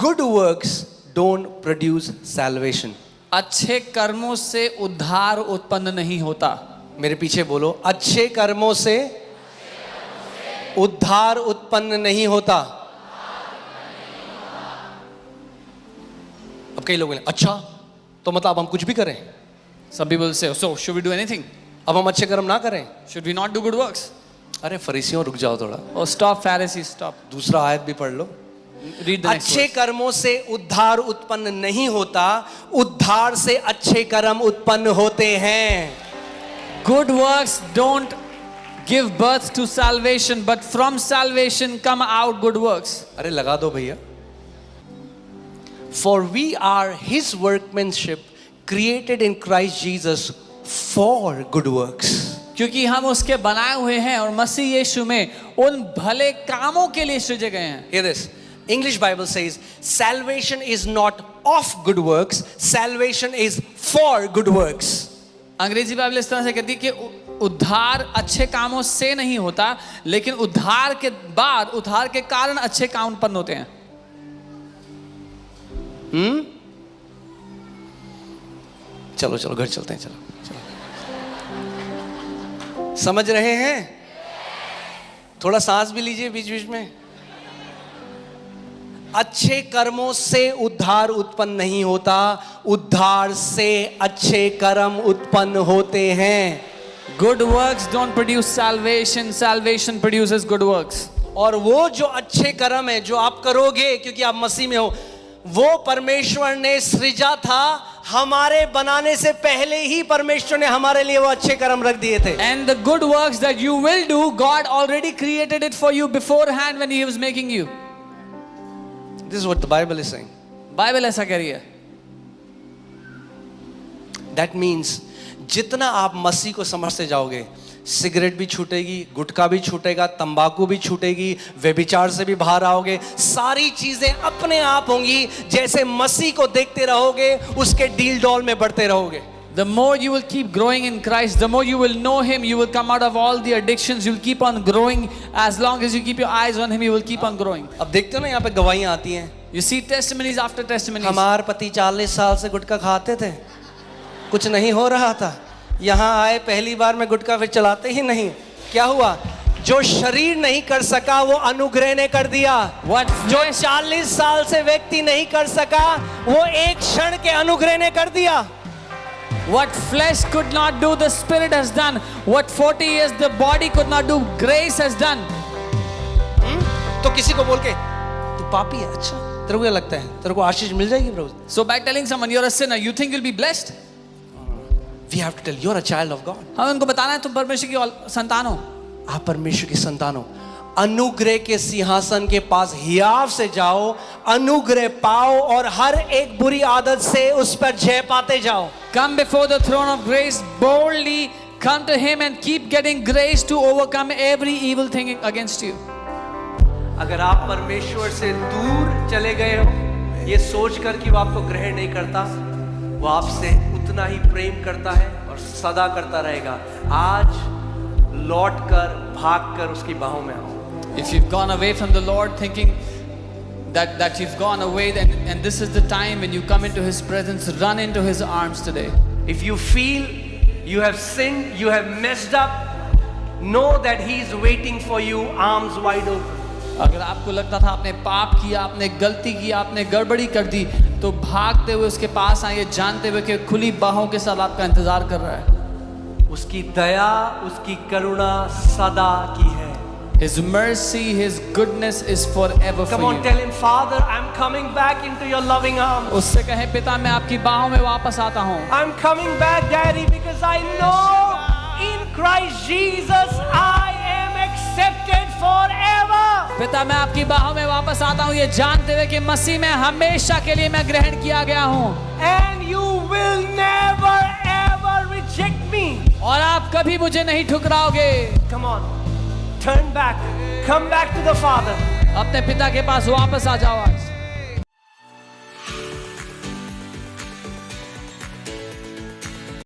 good works don't produce salvation. अच्छे कर्मों से उद्धार उत्पन्न नहीं होता। मेरे पीछे बोलो, अच्छे कर्मों से उद्धार उत्पन्न नहीं होता। अब कई लोग बोले अच्छा तो मतलब अब हम कुछ भी करें, Some people say, so should we do anything? अब हम अच्छे कर्म ना करें। Should we not do good works? अरे फरीसियों रुक जाओ थोड़ा, Oh, stop, Pharisees, stop. दूसरा आयत भी पढ़ लो। Read the next अच्छे verse. कर्मों से उद्धार उत्पन्न नहीं होता, उद्धार से अच्छे कर्म उत्पन्न होते हैं। Good works don't give birth to salvation, but from salvation come out good works. अरे लगा दो भैया। For we are his workmanship created in Christ Jesus for good works. क्योंकि हम उसके बनाए हुए हैं और मसीह यीशु में उन भले कामों के लिए सृजे गए हैं। Hear this. English Bible says salvation is not of good works, salvation is for good works. अंग्रेजी बाइबल इस तरह से कहती है कि उद्धार अच्छे कामों से नहीं होता, लेकिन उद्धार के बाद, उद्धार के कारण अच्छे काम उत्पन्न होते हैं। चलो चलो घर चलते हैं, चलो चलो। समझ रहे हैं? थोड़ा सांस भी लीजिए बीच बीच में। अच्छे कर्मों से उद्धार उत्पन्न नहीं होता, उद्धार से अच्छे कर्म उत्पन्न होते हैं। Good works don't produce salvation, salvation produces good works. और वो जो अच्छे कर्म है जो आप करोगे क्योंकि आप मसीह में हो, वो परमेश्वर ने सृजा था। हमारे बनाने से पहले ही परमेश्वर ने हमारे लिए वो अच्छे कर्म रख दिए थे। And the good works that you will do, God already created it for you beforehand when He was making you. This is what the Bible is saying. Bible ऐसा कह रही है। That means जितना आप मसीह को समझते जाओगे, सिगरेट भी छूटेगी, गुटखा भी छूटेगा, तंबाकू भी छूटेगी, व्यभिचार से भी बाहर आओगे, सारी चीजें अपने आप होंगी। जैसे मसीह को देखते रहोगे, उसके डील डॉल में बढ़ते रहोगे। The more you will keep growing in Christ, the more you will know Him, you will come out of all the addictions, you will keep on growing. As long as you keep your eyes on Him, you will keep on growing. अब देखते हो ना यहाँ पे गवाहियाँ आती हैं। You see testimonies after testimonies. हमारे पति 40 साल से गुटखा खाते थे, कुछ नहीं हो रहा था, यहाँ आए पहली बार में गुटखा फिर चलाते ही नहीं। क्या हुआ? जो शरीर नहीं कर सका वो अनुग्रह ने कर दिया। जो 40 साल से व्यक्ति नहीं कर सका वो एक क्षण के अनुग्रह ने कर दिया। What flesh could not do, the Spirit has done. What 40 years the body could not do, grace has done. तो किसी को बोल के तू पापी है, अच्छा तेरे को क्या लगता है तेरे को आशीष मिल जाएगी प्रभु? So by telling someone you're a sinner, you think you'll be blessed? We have to tell you're a child of God. हमें उनको बताना है तुम परमेश्वर की संतान हो। आप परमेश्वर की संतान हो। अनुग्रह के सिंहासन के पास हियाव से जाओ, अनुग्रह पाओ और हर एक बुरी आदत से उस पर जय पाते जाओ। Come before the throne of grace boldly, come to Him and keep getting grace to overcome every evil thing against you. अगर आप परमेश्वर से दूर चले गए हो ये सोचकर कि वो आपको ग्रहण नहीं करता, वो आपसे उतना ही प्रेम करता है और सदा करता रहेगा। आज लौटकर भागकर उसकी बाहों में आओ। If you've gone away from the Lord thinking that you've gone away, and this is the time when you come into His presence, run into His arms today. If you feel you have sinned, you have messed up, know that He is waiting for you, arms wide open. अगर आपको लगता था आपने पाप किया, आपने गलती की, आपने गड़बड़ी कर दी, तो भागते हुए उसके पास आइए, जानते हुए कि खुली बाहों के साथ आपका इंतजार कर रहा है। उसकी दया, उसकी करुणा सदा की है। His mercy, His goodness is forever for you. Come on, tell Him, Father, I'm coming back into your loving arms. उससे कहें, पिता मैं आपकी बाहों में वापस आता हूँ। I'm coming back, Daddy, because I know in Christ Jesus I am accepted forever. पिता मैं आपकी बाहों में वापस आता हूँ, ये जानते हुए कि मसीह में हमेशा के लिए मैं ग्रहण किया गया हूँ। And you will never ever reject me. और आप कभी मुझे नहीं ठुकराओगे। Come on, turn back, come back to the Father. अपने पिता के पास वापस आ जाओ आज।